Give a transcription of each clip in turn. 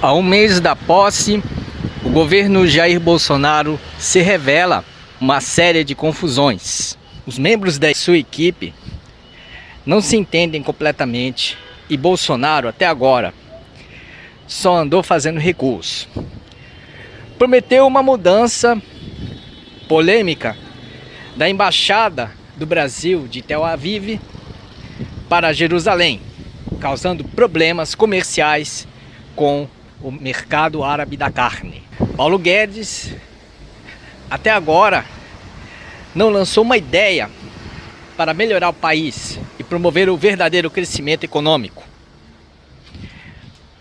A um mês da posse, o governo Jair Bolsonaro se revela uma série de confusões. Os membros da sua equipe não se entendem completamente e Bolsonaro, até agora, só andou fazendo recuos. Prometeu uma mudança polêmica da embaixada do Brasil de Tel Aviv para Jerusalém, causando problemas comerciais com o mercado árabe da carne. Paulo Guedes, até agora, não lançou uma ideia para melhorar o país e promover o verdadeiro crescimento econômico.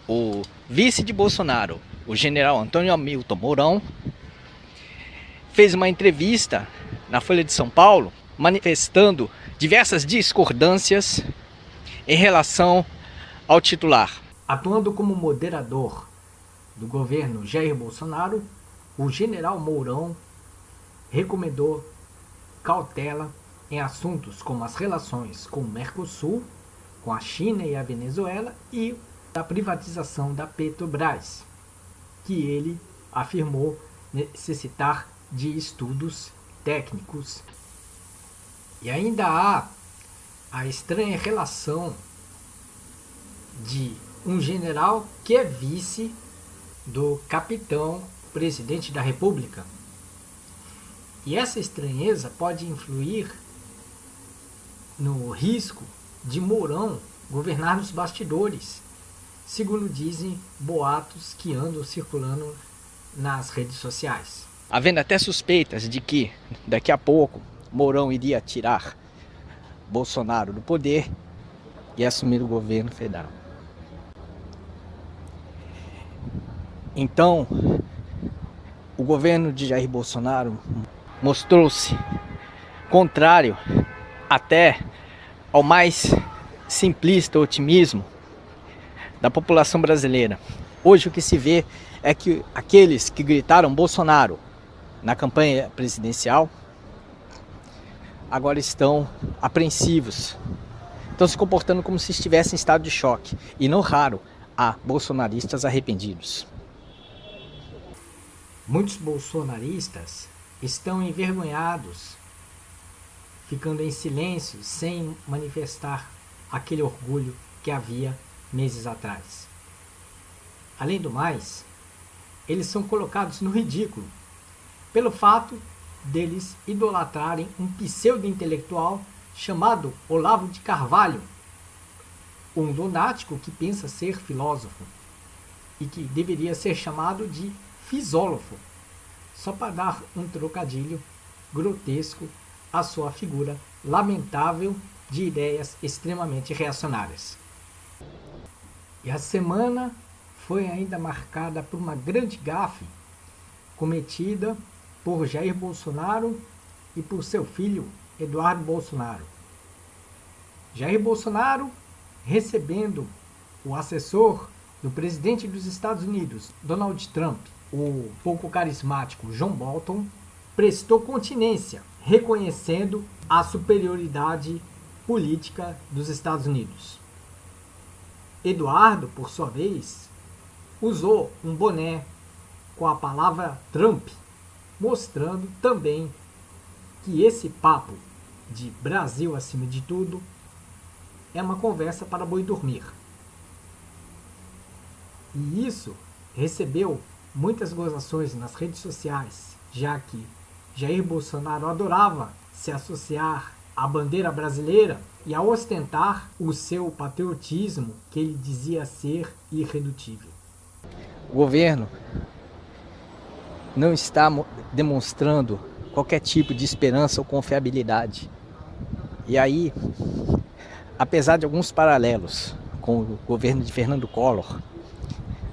O vice de Bolsonaro, o general Antônio Hamilton Mourão, fez uma entrevista na Folha de São Paulo, manifestando diversas discordâncias em relação ao titular. Atuando como moderador do governo Jair Bolsonaro, o general Mourão recomendou cautela em assuntos como as relações com o Mercosul, com a China e a Venezuela e a privatização da Petrobras, que ele afirmou necessitar de estudos técnicos. E ainda há a estranha relação de um general que é vice do capitão presidente da República. E essa estranheza pode influir no risco de Mourão governar nos bastidores, segundo dizem boatos que andam circulando nas redes sociais. Havendo até suspeitas de que daqui a pouco Mourão iria tirar Bolsonaro do poder e assumir o governo federal. Então, o governo de Jair Bolsonaro mostrou-se contrário até ao mais simplista otimismo da população brasileira. Hoje o que se vê é que aqueles que gritaram Bolsonaro na campanha presidencial agora estão apreensivos, estão se comportando como se estivessem em estado de choque, e não raro há bolsonaristas arrependidos. Muitos bolsonaristas estão envergonhados, ficando em silêncio, sem manifestar aquele orgulho que havia meses atrás. Além do mais, eles são colocados no ridículo pelo fato deles idolatrarem um pseudo-intelectual chamado Olavo de Carvalho, um lunático que pensa ser filósofo e que deveria ser chamado de fisólogo, só para dar um trocadilho grotesco à sua figura lamentável de ideias extremamente reacionárias. E a semana foi ainda marcada por uma grande gafe cometida por Jair Bolsonaro e por seu filho Eduardo Bolsonaro. Jair Bolsonaro recebendo o assessor do presidente dos Estados Unidos, Donald Trump, o pouco carismático John Bolton, prestou continência, reconhecendo a superioridade política dos Estados Unidos. Eduardo, por sua vez, usou um boné com a palavra Trump, mostrando também que esse papo de Brasil acima de tudo é uma conversa para boi dormir. E isso recebeu muitas gozações nas redes sociais, já que Jair Bolsonaro adorava se associar à bandeira brasileira e a ostentar o seu patriotismo, que ele dizia ser irredutível. O governo não está demonstrando qualquer tipo de esperança ou confiabilidade. E aí, apesar de alguns paralelos com o governo de Fernando Collor,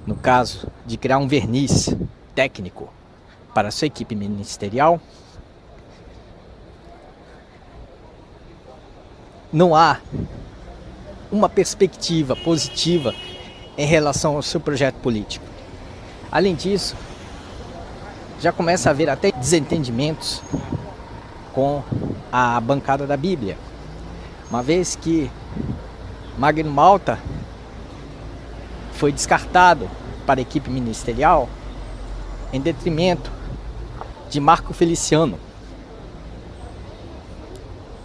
no caso de criar um verniz técnico para a sua equipe ministerial, não há uma perspectiva positiva em relação ao seu projeto político. Além disso, já começa a haver até desentendimentos com a bancada da Bíblia, uma vez que Magno Malta foi descartado para a equipe ministerial em detrimento de Marco Feliciano,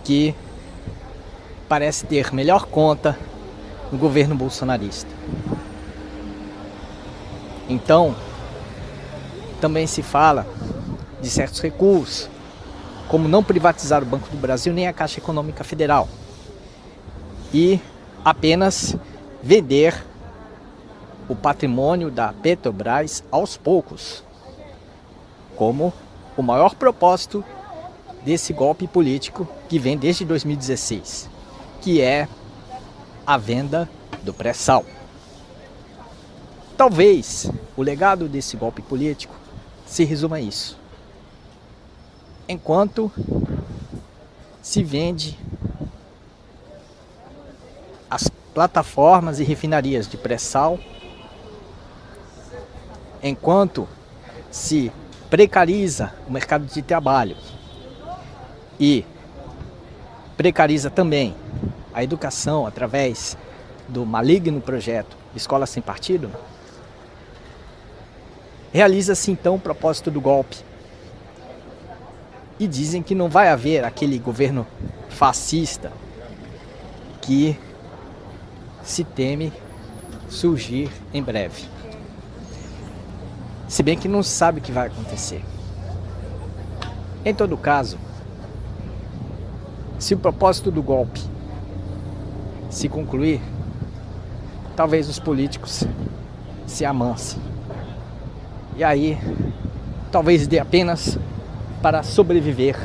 que parece ter melhor conta no governo bolsonarista. Então, também se fala de certos recursos, como não privatizar o Banco do Brasil nem a Caixa Econômica Federal, e apenas vender o patrimônio da Petrobras aos poucos, como o maior propósito desse golpe político que vem desde 2016, que é a venda do pré-sal. Talvez o legado desse golpe político se resuma a isso. Enquanto se vende as plataformas e refinarias de pré-sal, enquanto se precariza o mercado de trabalho e precariza também a educação através do maligno projeto Escola Sem Partido, realiza-se então o propósito do golpe. E dizem que não vai haver aquele governo fascista que se teme surgir em breve. Se bem que não se sabe o que vai acontecer. Em todo caso, se o propósito do golpe se concluir, talvez os políticos se amansem. E aí, talvez dê apenas para sobreviver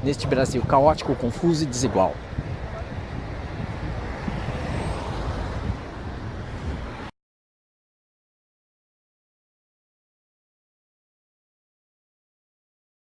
neste Brasil caótico, confuso e desigual.